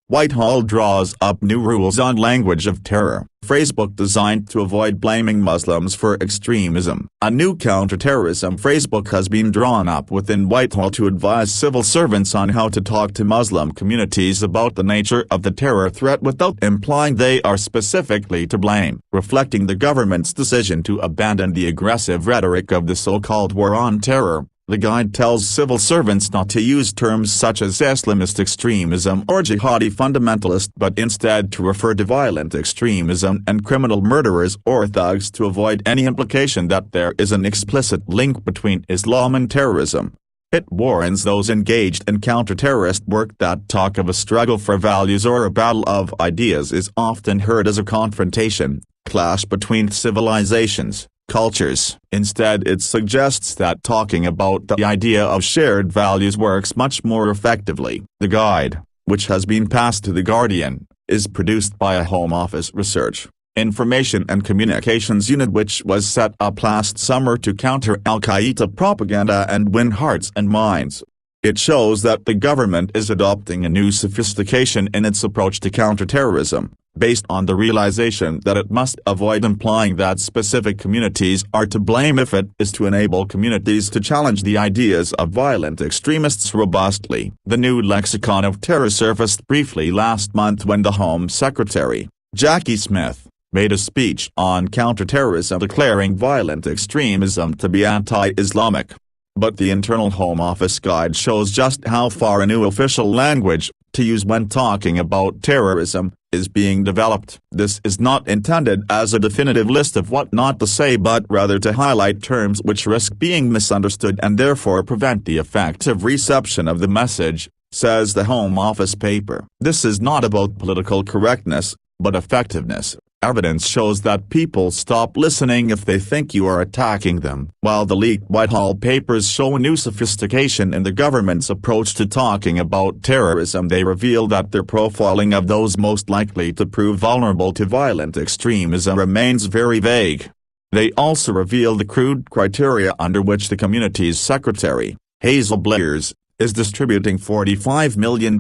Whitehall draws up new rules on language of terror. Phrasebook designed to avoid blaming Muslims for extremism. A new counter-terrorism phrasebook has been drawn up within Whitehall to advise civil servants on how to talk to Muslim communities about the nature of the terror threat without implying they are specifically to blame, reflecting the government's decision to abandon the aggressive rhetoric of the so-called war on terror. The guide tells civil servants not to use terms such as Islamist extremism or jihadi fundamentalist but instead to refer to violent extremism and criminal murderers or thugs to avoid any implication that there is an explicit link between Islam and terrorism. It warns those engaged in counter-terrorist work that talk of a struggle for values or a battle of ideas is often heard as a confrontation, clash between civilizations, cultures. Instead, it suggests that talking about the idea of shared values works much more effectively. The guide, which has been passed to The Guardian, is produced by a Home Office Research, Information and Communications Unit which was set up last summer to counter al-Qaeda propaganda and win hearts and minds. It shows that the government is adopting a new sophistication in its approach to counterterrorism, based on the realization that it must avoid implying that specific communities are to blame if it is to enable communities to challenge the ideas of violent extremists robustly. The new lexicon of terror surfaced briefly last month when the Home Secretary, Jackie Smith, made a speech on counterterrorism declaring violent extremism to be anti-Islamic. But the Internal Home Office Guide shows just how far a new official language, to use when talking about terrorism, is being developed. This is not intended as a definitive list of what not to say but rather to highlight terms which risk being misunderstood and therefore prevent the effective reception of the message, says the Home Office paper. This is not about political correctness, but effectiveness. Evidence shows that people stop listening if they think you are attacking them. While the leaked Whitehall papers show a new sophistication in the government's approach to talking about terrorism, they reveal that their profiling of those most likely to prove vulnerable to violent extremism remains very vague. They also reveal the crude criteria under which the community's secretary, Hazel Blears, is distributing £45 million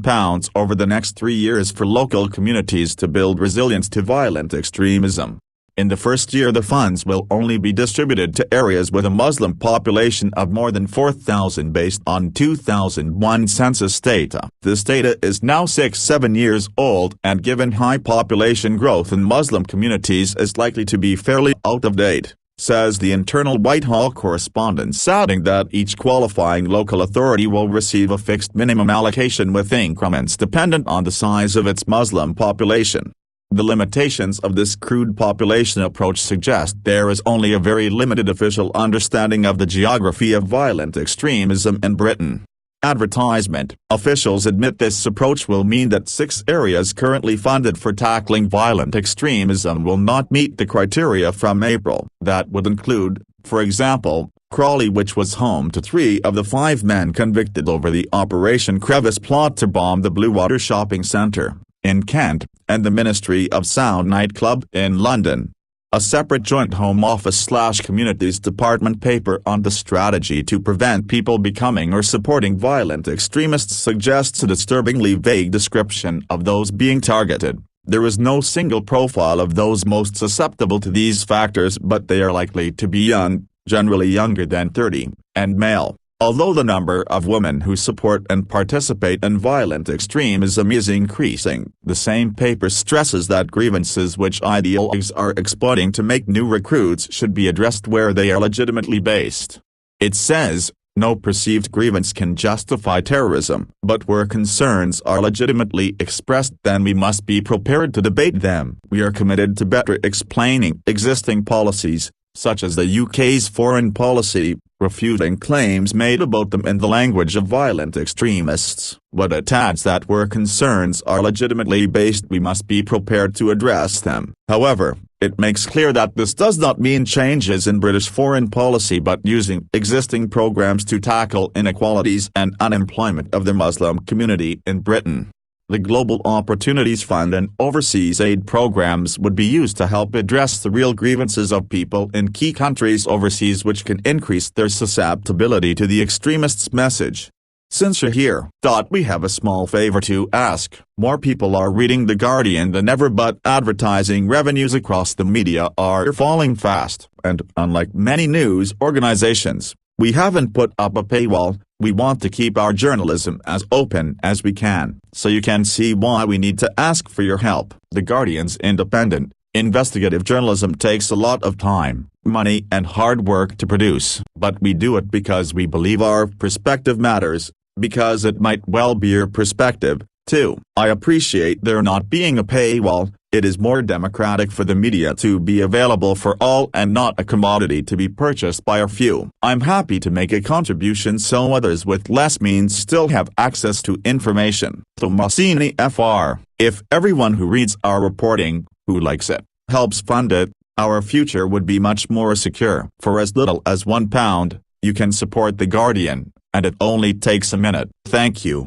over the next 3 years for local communities to build resilience to violent extremism. In the first year the funds will only be distributed to areas with a Muslim population of more than 4,000 based on 2001 census data. This data is now 6-7 years old and given high population growth in Muslim communities is likely to be fairly out of date, says the internal Whitehall correspondent, adding that each qualifying local authority will receive a fixed minimum allocation with increments dependent on the size of its Muslim population. The limitations of this crude population approach suggest there is only a very limited official understanding of the geography of violent extremism in Britain. Advertisement. Officials admit this approach will mean that 6 areas currently funded for tackling violent extremism will not meet the criteria from April. That would include, for example, Crawley, which was home to 3 of the 5 men convicted over the Operation Crevice plot to bomb the Bluewater shopping centre in Kent, and the Ministry of Sound nightclub in London. A separate joint Home Office/Communities Department paper on the strategy to prevent people becoming or supporting violent extremists suggests a disturbingly vague description of those being targeted. There is no single profile of those most susceptible to these factors, but they are likely to be young, generally younger than 30, and male. Although the number of women who support and participate in violent extremism is increasing, the same paper stresses that grievances which ideologues are exploiting to make new recruits should be addressed where they are legitimately based. It says, no perceived grievance can justify terrorism, but where concerns are legitimately expressed then we must be prepared to debate them. We are committed to better explaining existing policies, such as the UK's foreign policy, refuting claims made about them in the language of violent extremists. But it adds that where concerns are legitimately based we must be prepared to address them. However, it makes clear that this does not mean changes in British foreign policy but using existing programs to tackle inequalities and unemployment of the Muslim community in Britain. The Global Opportunities Fund and overseas aid programs would be used to help address the real grievances of people in key countries overseas which can increase their susceptibility to the extremists' message. Since you're here, we have a small favor to ask. More people are reading The Guardian than ever, but advertising revenues across the media are falling fast, and unlike many news organizations, we haven't put up a paywall. We want to keep our journalism as open as we can, so you can see why we need to ask for your help. The Guardian's independent, investigative journalism takes a lot of time, money and hard work to produce, but we do it because we believe our perspective matters, because it might well be your perspective, too. I appreciate there not being a paywall. It is more democratic for the media to be available for all and not a commodity to be purchased by a few. I'm happy to make a contribution so others with less means still have access to information. Tomasini Fr. If everyone who reads our reporting, who likes it, helps fund it, our future would be much more secure. For as little as £1, you can support The Guardian, and it only takes a minute. Thank you.